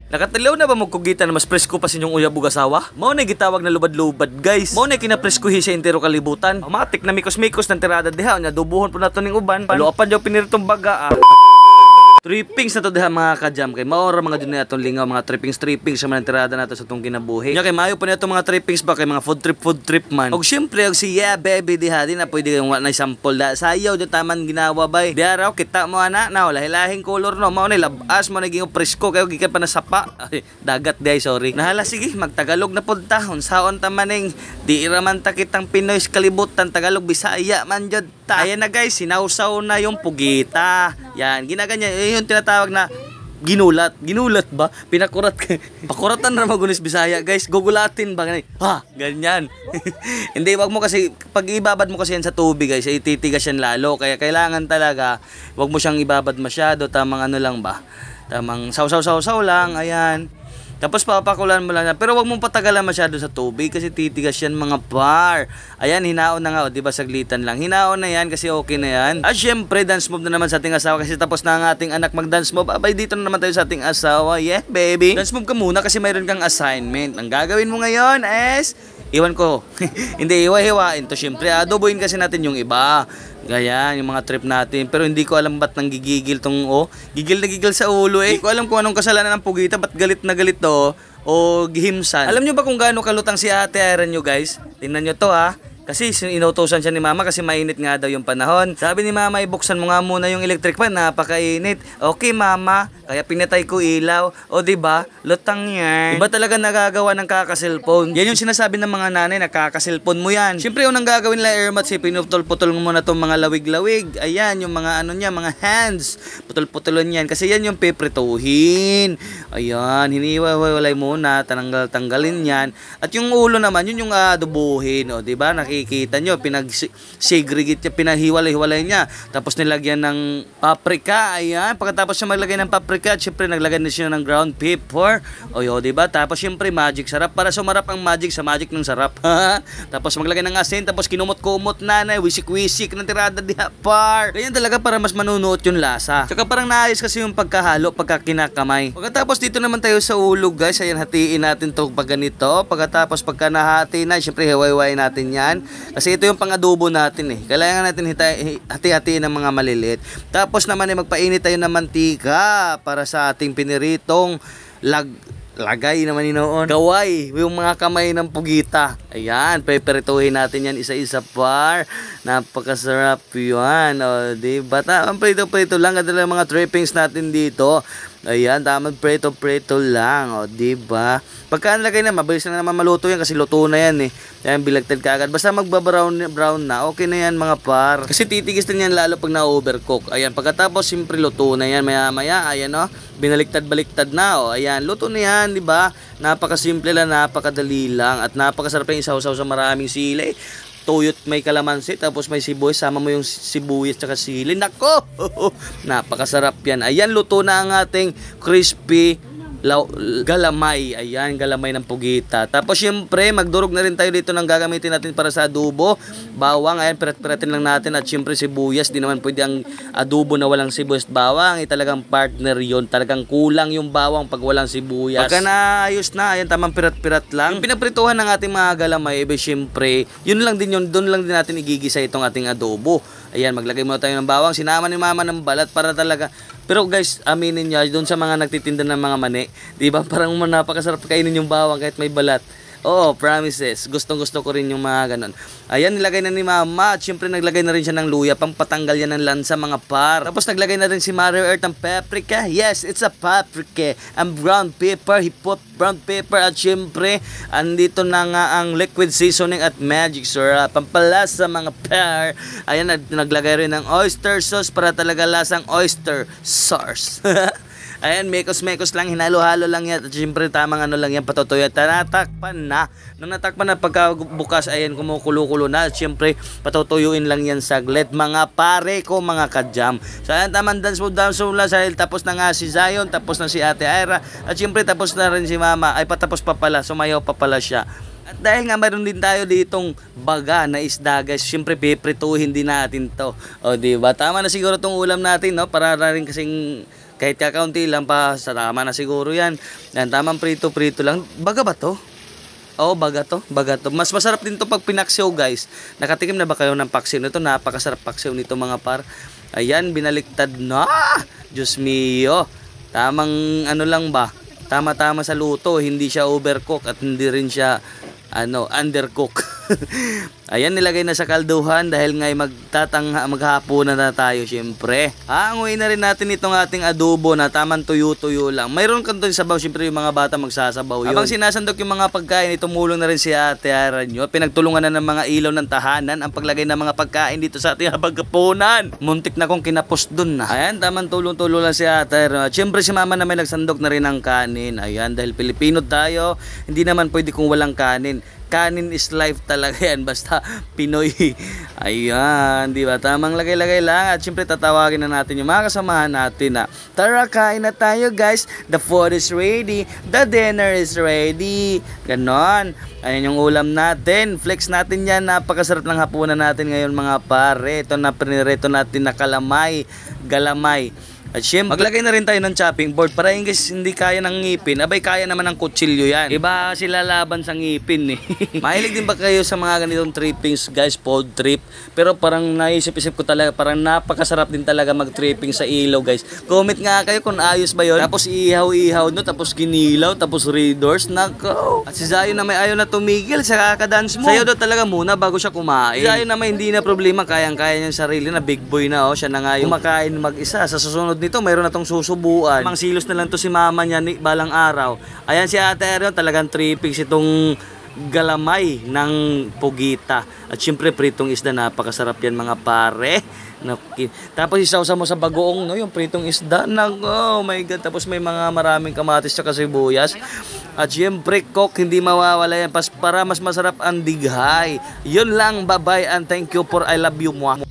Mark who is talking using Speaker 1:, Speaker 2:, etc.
Speaker 1: Nakatalaw na ba magkugita na mas presko pa sa inyong uyab ug asawa? Mao na gitawag na lubad-lubad guys. Mao na kinapreskuhi sa entero kalibutan. Matik na mikos-mikos ng tirada diha nya dubuhon po nato ning uban. Paluapan daw piniritong baga. Trippings na to diha mga kajam kay maora mga dinay atong lingaw mga trippings sa mga tirada nato sa tong kinabuhi. Nya kay maayo pa nito mga trippings ba kay mga food trip man. Og syempre og si yeah baby diha di na pwede kang na sample da sayaw di taman ginawa bay. Di araw kita mo ana na lahing color no mao ni labas mo naging presko kayo gikan pa na sapa. Ay, dagat di sorry. Nahala sige magtagalog na pud ta unsaon ta maning di ira man ta kitang Pinoy kalibutan Tagalog Bisaya man jud ta. Ayan na guys sinawsaw na yung pugita. Yan ginaganyan yung tinatawag na ginulat ba? Pinakurat pakuratan ra magunis Bisaya guys. Gugulatin ba ganyan? Ha, ganyan. Hindi wag mo kasi pag ibabad mo kasi yan sa tubig guys, ititigas yan lalo. Kaya kailangan talaga wag mo siyang ibabad masyado, tamang ano lang ba? Tamang saw lang, ayan. Tapos papakulan mo lang yan. Pero wag mong patagalan masyado sa tubig kasi titigas yan mga par. Ayan, hinaon na nga. O, diba saglitan lang. Hinaon na yan kasi okay na yan. At syempre, dance move na naman sa ating asawa kasi tapos na ang ating anak mag-dance move. Abay, dito na naman tayo sa ating asawa. Yeah, baby. Dance move ka muna kasi mayroon kang assignment. Ang gagawin mo ngayon is... Iwan ko. Hindi, hiwa-hiwain to. Syempre, adoboyin kasi natin yung iba. Gaya, yung mga trip natin. Pero hindi ko alam ba't nang gigigil tong, gigil na gigil sa ulo eh. Hindi ko alam kung anong kasalanan ng pugita, ba't galit na galit to, o gihimsan. Alam nyo ba kung gaano kalutang si ate Aaron nyo guys? Tingnan nyo to ha. Kasi inutusan siya ni mama kasi mainit nga daw yung panahon. Sabi ni mama, ibuksan mo nga muna yung electric fan, napakainit. Okay mama, kaya pinatay ko ilaw. O diba, lutang yan. Iba talaga nagagawa ng kakaselfone. Yan yung sinasabi ng mga nanay, nakakaselfone mo yan. Siyempre yung nang gagawin nila Airmat, si pinutol-putol mo muna itong mga lawig-lawig. Ayan, yung mga ano niya, mga hands. Putol-putulon yan kasi yan yung piprituhin. Ayan, hiniwalay muna, tanggalin yan. At yung ulo naman, yun yung adobuhin. O diba, nakikita nyo, pinag-segregate niya, pinahiwalay-hiwalay niya. Tapos nilagyan ng paprika, ayan. Pagkatapos siya maglagay ng paprika, syempre naglagay na siya ng ground pepper. O yun, diba? Tapos syempre magic sarap. Para sumarap ang magic sa magic ng sarap. Tapos maglagay ng asin, tapos kinumot-kumot na, wisik-wisik ng tirada diha par. Ganyan talaga para mas manunuot yung lasa. Tsaka parang naayos kasi yung pagkahalo, pagkakinakamay. Pagkatapos dito naman tayo sa ulo guys, ayan, hatiin natin to pag ganito. Pagkatapos pagka nahati na, syempre hiwa-hiwain natin yan. Kasi ito yung pang-adobo natin eh. Kailangan natin hati-hatiin ng mga maliliit. Tapos naman eh, magpainit tayo ng mantika para sa ating piniritong lagay naman noon. Gaway, yung mga kamay ng pugita. Ayan, peperituhin natin yan isa-isa par. Napakasarap yan. O, diba? Tamang prito-prito lang. Ganda lang mga trippings natin dito. Ayan, tamang prito-prito lang. O, diba? Pagka nalagay na, mabilis na naman maluto yan kasi luto na yan eh. Ayan, bilagtad ka agad. Basta magbabrown na, okay na yan mga par. Kasi titigis din yan lalo pag na-overcook. Ayan, pagkatapos, simpre luto na yan. Maya-maya, ayan o. Binaliktad-baliktad na o. Ayan, luto na yan, diba? Napakasimple lang, napakadali lang. At napakasarap yung isaw-saw sa maraming sili. Tuyot may kalamansi, tapos may sibuyas. Sama mo yung sibuyas tsaka sili. Nako! Napakasarap yan. Ayan, luto na ang ating crispy galamay. Ayan, galamay ng pugita. Tapos syempre, magdurog na rin tayo dito ng gagamitin natin para sa adobo. Bawang, ayan, pirat-piratin lang natin. At syempre sibuyas, di naman pwede ang adobo na walang sibuyas at bawang. Talagang partner yon. Talagang kulang yung bawang pag walang sibuyas. Pagka naayos na, ayan, tamang pirat-pirat lang. Yung pinaprituhan ng ating mga galamay, syempre, yun lang din yun. Doon lang din natin igigisa itong ating adobo. Ayan, maglagay muna tayo ng bawang. Sinama ni mama ng balat para talaga. Pero guys, aminin nyo, doon sa mga nagtitinda ng mga mani, di ba parang napakasarap kainin yung bawang kahit may balat. Oo, promises. Gustong-gusto ko rin yung mga ganon. Ayan, nilagay na ni mama. At syempre, naglagay na rin siya ng luya. Pang patanggal yan ng lansa, mga par. Tapos, naglagay na rin si Mother Earth ng paprika. Yes, it's a paprika. Ang brown pepper. He put brown pepper. At syempre, andito na nga ang liquid seasoning at magic syrup. Pampalasa, mga par. Ayan, naglagay rin ng oyster sauce para talaga lasang oyster sauce. Ayan, mekos-mekos lang, hinalo-halo lang yan. At syempre, tamang ano lang yan, patutuyo. Natakpan na. Nung natakpan na pagkabukas, ayan, kumukulo-kulo na. At syempre, patutuyuin lang yan saglit. Mga pare ko, mga kajam. So, ayan, tamang dance move lang. Tapos na nga si Zion, tapos na si Ate Ira. At syempre, tapos na rin si Mama. Ay, patapos pa pala, sumayaw pa pala siya. At dahil nga mayroon din tayo ditong baga na isda guys, syempre piprituhin din natin to. O diba? Tama na siguro tong ulam natin, no? Para rin kasing Kahit kakaunti lang pa, sa tama na siguro yan. Yan, tamang prito-prito lang. Baga ba to? Oo, baga to. Mas masarap din to pag pinaksiw, guys. Nakatikim na ba kayo ng paksiw nito? Napakasarap paksiw nito, mga par. Ayan, binaliktad na. Diyos mio. Tamang ano lang ba? Tama-tama sa luto. Hindi siya overcook at hindi rin siya undercook. Ayan, nilagay na sa kalduhan dahil nga'y maghapunan na tayo syempre. Hanguin na rin natin itong ating adobo na tamang tuyo-tuyo lang. Mayroon kanto sabaw, syempre yung mga bata magsasabaw yun. Habang sinasandok yung mga pagkain, tumulong na rin si Ate Ara nyo. Pinagtulungan na ng mga ilaw ng tahanan ang paglagay ng mga pagkain dito sa ating habagkapunan. Muntik na kong kinapos dun na. Ayan, tamang tulong-tulong lang si Ate Ara. Syempre si Mama na may nagsandok na rin ng kanin. Ayan, dahil Pilipino tayo, hindi naman pwede kung walang kanin. Kanin is life talaga yan, basta Pinoy. Ayan, di ba? Tamang lagay-lagay lang. At syempre tatawagin na natin yung mga kasamahan natin na, tara, kain na tayo, guys. The food is ready. The dinner is ready. Ganon. Ayan yung ulam natin. Flex natin yan. Napakasarap ng hapunan natin ngayon, mga pare. Ito na pinireto natin na galamay. At syempre, maglagay na rin tayo ng chopping board para yung guys hindi kaya ng ngipin. Abay, kaya naman ng kutsilyo yan. Iba sila laban sa ngipin eh. Mahilig din ba kayo sa mga ganitong trippings, guys? Food trip. Pero parang naisip-isip ko talaga, parang napakasarap din talaga mag-tripping sa ilaw, guys. Comment nga kayo kung ayos ba yun. Tapos ihaw-ihaw no, tapos ginilaw, tapos red doors. Nako. At si Zayo na may ayaw na tumigil sa kakadance mo. Sayo daw talaga muna bago siya kumain. Si Zayo na may hindi na problema, kayang-kaya niya sarili na, big boy na, oh. Siya na nga yung kumakain mag-isa. Sa susunod nito, mayroon na tong susubuan. Mang silos na lang to si mama niya balang araw. Ayan si Ate Arion, talagang trippings itong galamay ng pugita. At syempre pritong isda, napakasarap yan, mga pare. Tapos isawsa mo sa bagoong, no, yung pritong isda. Oh my God. Tapos may mga maraming kamatis at sibuyas. At syempre coke, hindi mawawala yan para mas masarap ang dighay. Yun lang, bye-bye and thank you for I love you, mwah.